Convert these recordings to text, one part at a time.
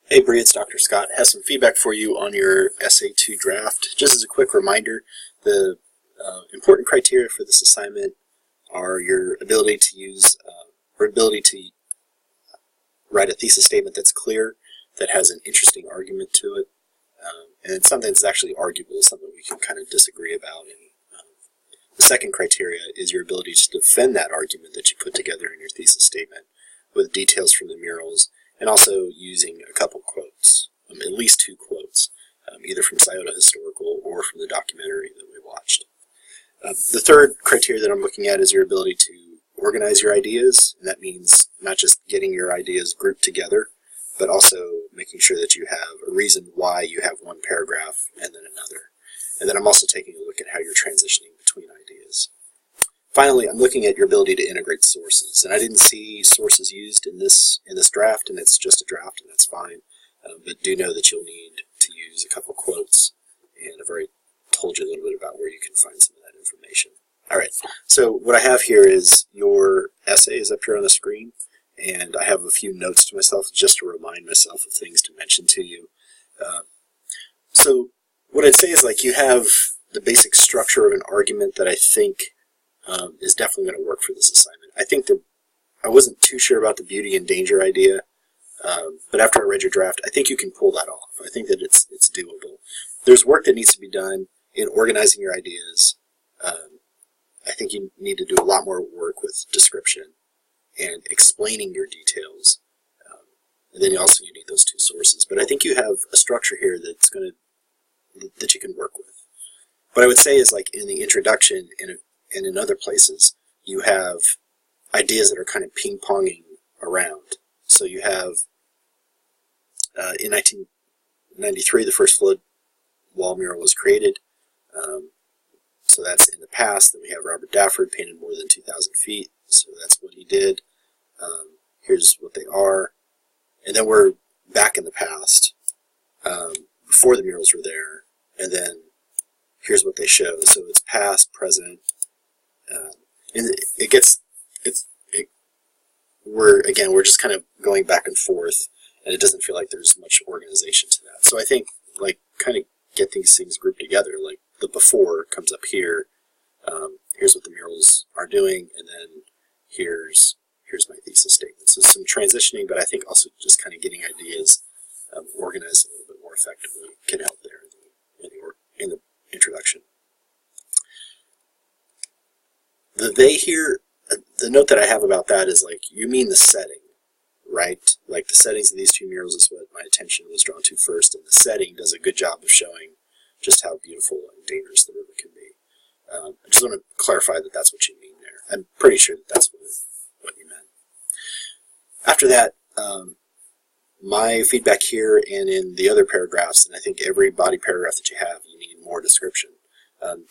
Hey Bree, it's Dr. Scott. Has some feedback for you on your SA2 draft. Just as a quick reminder, the important criteria for this assignment are your ability to use or ability to write a thesis statement that's clear, that has an interesting argument to it, and something that's actually arguable, something we can kind of disagree about. And the second criteria is your ability to defend that argument that you put together in your thesis statement with details from the murals, and also using a couple quotes, at least two quotes, either from Scioto Historical or from the documentary that we watched. The third criteria that I'm looking at is your ability to organize your ideas, and that means not just getting your ideas grouped together, but also making sure that you have a reason why you have one paragraph and then another. And then I'm also taking a look at how you're transitioning between ideas. Finally, I'm looking at your ability to integrate sources, and I didn't see sources used in this draft, and it's just a draft, and that's fine. But do know that you'll need to use a couple quotes, and I've already told you a little bit about where you can find some of that information. All right, so what I have here is your essay is up here on the screen, and I have a few notes to myself just to remind myself of things to mention to you. So what I'd say is, like, you have the basic structure of an argument that I think is definitely going to work for this assignment. I think that I wasn't too sure about the beauty and danger idea, but after I read your draft, I think you can pull that off. I think that it's doable. There's work that needs to be done in organizing your ideas. I think you need to do a lot more work with description and explaining your details. And then also you need those two sources. But I think you have a structure here that you can work with. What I would say is, like, in the introduction and in other places, you have ideas that are kind of ping-ponging around. So you have, in 1993, the first flood wall mural was created. So that's in the past. Then we have Robert Dafford painted more than 2,000 feet. So that's what he did. Here's what they are. And then we're back in the past, before the murals were there. And then here's what they show. So it's past, present, and we're just kind of going back and forth, and it doesn't feel like there's much organization to that. So I think, like, kind of get these things grouped together. Like, the before comes up here. Here's what the murals are doing, and then here's my thesis statement. So some transitioning, but I think also just kind of getting ideas organized a little bit more effectively can help there in the introduction. The they here, the note that I have about that is, like, you mean the setting, right? Like, the settings of these two murals is what my attention was drawn to first, and the setting does a good job of showing just how beautiful and dangerous the river can be. I just want to clarify that that's what you mean there. I'm pretty sure that that's what you meant. After that, my feedback here and in the other paragraphs, and I think every body paragraph that you have, you need more description.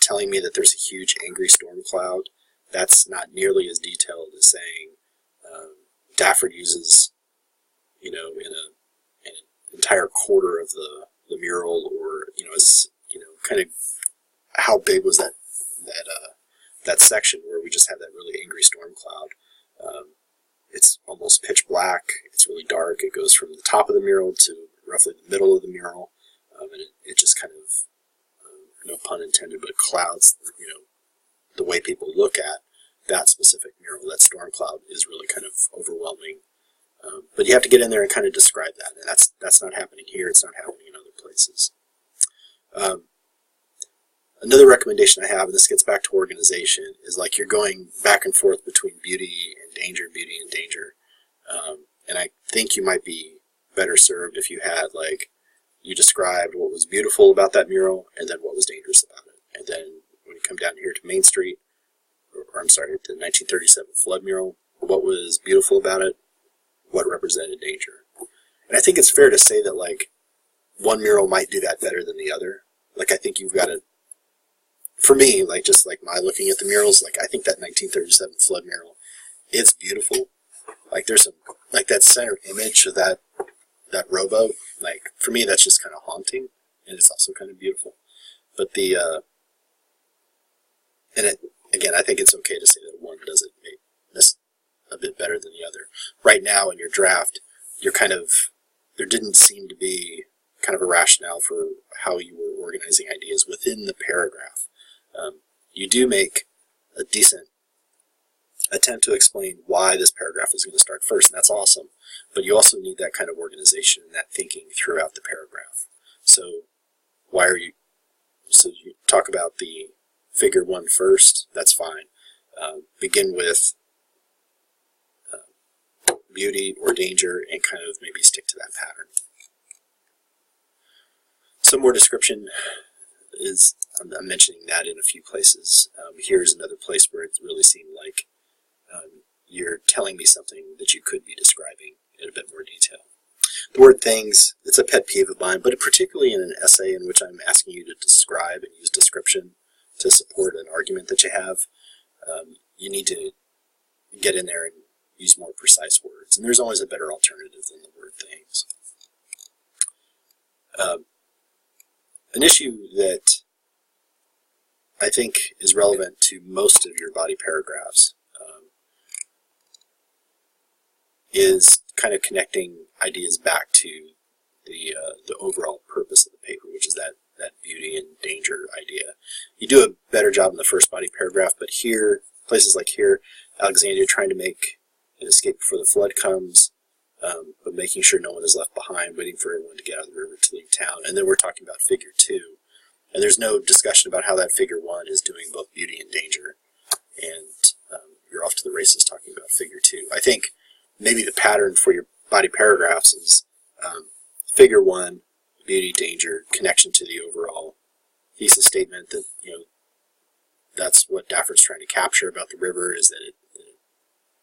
Telling me that there's a huge angry storm cloud, that's not nearly as detailed as saying Dafford uses, in an entire quarter of the mural, or kind of how big was that section where we just had that really angry storm cloud. It's almost pitch black. It's really dark. It goes from the top of the mural to roughly the middle of the mural, and it just kind of, no pun intended, but clouds, the way people look at that specific mural, that storm cloud, is really kind of overwhelming. But you have to get in there and kind of describe that, and that's not happening here. It's not happening in other places. Another recommendation I have, and this gets back to organization, is, like, you're going back and forth between beauty and danger, and I think you might be better served if you had, like, you described what was beautiful about that mural and then what was dangerous about it. And then when you come down here to Main Street, or I'm sorry, the 1937 flood mural, what was beautiful about it, what represented danger. And I think it's fair to say that, like, one mural might do that better than the other. Like, I think you've got to, for me, like, just like my looking at the murals, like, I think that 1937 flood mural, it's beautiful. Like, there's some, like, that center image of that rowboat, like, for me, that's just kind of haunting, and it's also kind of beautiful. But again, I think it's okay to say that one doesn't make this a bit better than the other. Right now in your draft, you're kind of there didn't seem to be kind of a rationale for how you were organizing ideas within the paragraph. You do make a decent attempt to explain why this paragraph is going to start first, and that's awesome. But you also need that kind of organization and that thinking throughout the paragraph. So so you talk about the figure 1 first, that's fine. Begin with beauty or danger and kind of maybe stick to that pattern. Some more description is, I'm mentioning that in a few places. Here's another place where it really seemed like you're telling me something that you could be describing in a bit more detail. The word things, it's a pet peeve of mine, but particularly in an essay in which I'm asking you to describe and use description to support an argument that you have, you need to get in there and use more precise words. And there's always a better alternative than the word things. An issue that I think is relevant to most of your body paragraphs is kind of connecting ideas back to the overall purpose of the paper, which is that beauty and danger idea. You do a better job in the first body paragraph, but here, places like here, Alexandria trying to make an escape before the flood comes, but making sure no one is left behind, waiting for everyone to get out of the river to leave town. And then we're talking about figure 2. And there's no discussion about how that figure 1 is doing both beauty and danger. And you're off to the races talking about figure 2. I think maybe the pattern for your body paragraphs is figure 1, beauty, danger, connection to the overall thesis statement that, that's what Dafford's trying to capture about the river, is that it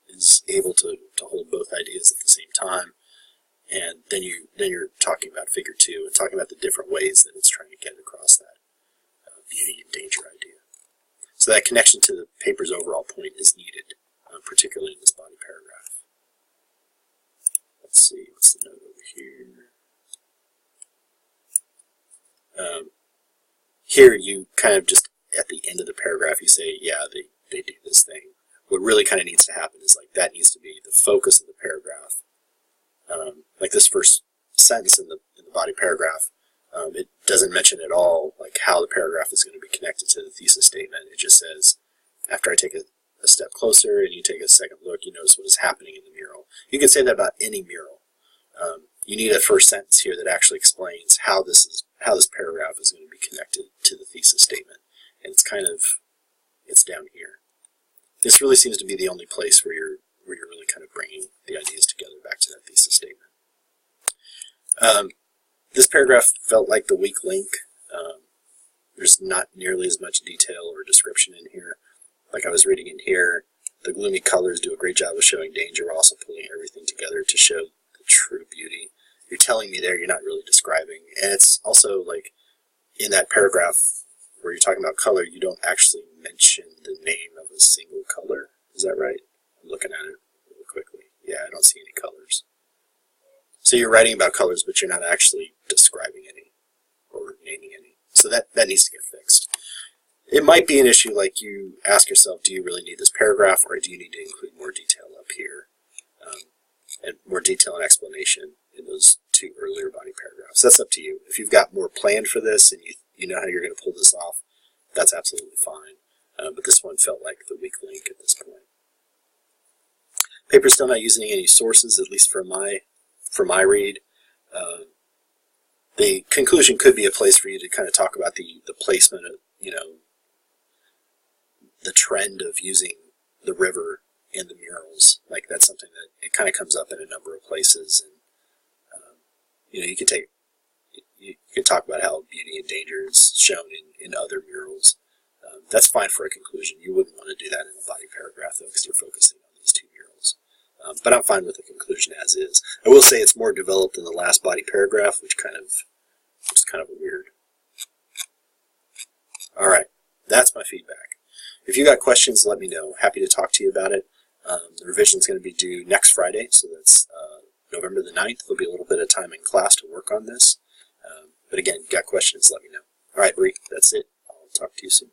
is able to hold both ideas at the same time. And then you're talking about figure 2 and talking about the different ways that it's trying to get across that beauty and danger idea. So that connection to the paper's overall point is needed, particularly in this body paragraph. Let's see, what's the note over here? Here you kind of just, at the end of the paragraph, you say, yeah, they do this thing. What really kind of needs to happen is like that needs to be the focus of the paragraph. Like this first sentence in the body paragraph, it doesn't mention at all like how the paragraph is going to be connected to the thesis statement. It just says, after I take a step closer and you take a second look, you notice what is happening in the mural. You can say that about any mural. You need a first sentence here that actually explains how this paragraph is going to be connected to the thesis statement. And it's down here. This really seems to be the only place where you're really kind of bringing the ideas together back to that thesis statement. This paragraph felt like the weak link. There's not nearly as much detail or description in here. Like I was reading in here, the gloomy colors do a great job of showing danger, also pulling everything together to show the true beauty. You're telling me there, you're not really describing. And it's also like in that paragraph where you're talking about color, you don't actually mention the name of a single color. Is that right? I'm looking at it really quickly. Yeah, I don't see any colors. So you're writing about colors, but you're not actually describing any or naming any. So that needs to get fixed. It might be an issue like you ask yourself, do you really need this paragraph, or do you need to include more detail up here? And more detail and explanation in those 2 earlier body paragraphs. That's up to you. If you've got more planned for this and you know how you're going to pull this off, that's absolutely fine. But this one felt like the weak link at this point. Paper's still not using any sources, at least for my read. The conclusion could be a place for you to kind of talk about the placement of, the trend of using the river in the murals. Like that's something that it kind of comes up in a number of places, and you could talk about how beauty and danger is shown in other murals. That's fine for a conclusion. You wouldn't want to do that in a body paragraph though, because you're focusing on these 2 murals. But I'm fine with the conclusion as is. I will say it's more developed in the last body paragraph, which is kind of weird. All right, that's my feedback. If you got questions, let me know. Happy to talk to you about it. The revision is going to be due next Friday, so that's November the 9th. There'll be a little bit of time in class to work on this. But again, if you got questions, let me know. All right, Bree, that's it. I'll talk to you soon.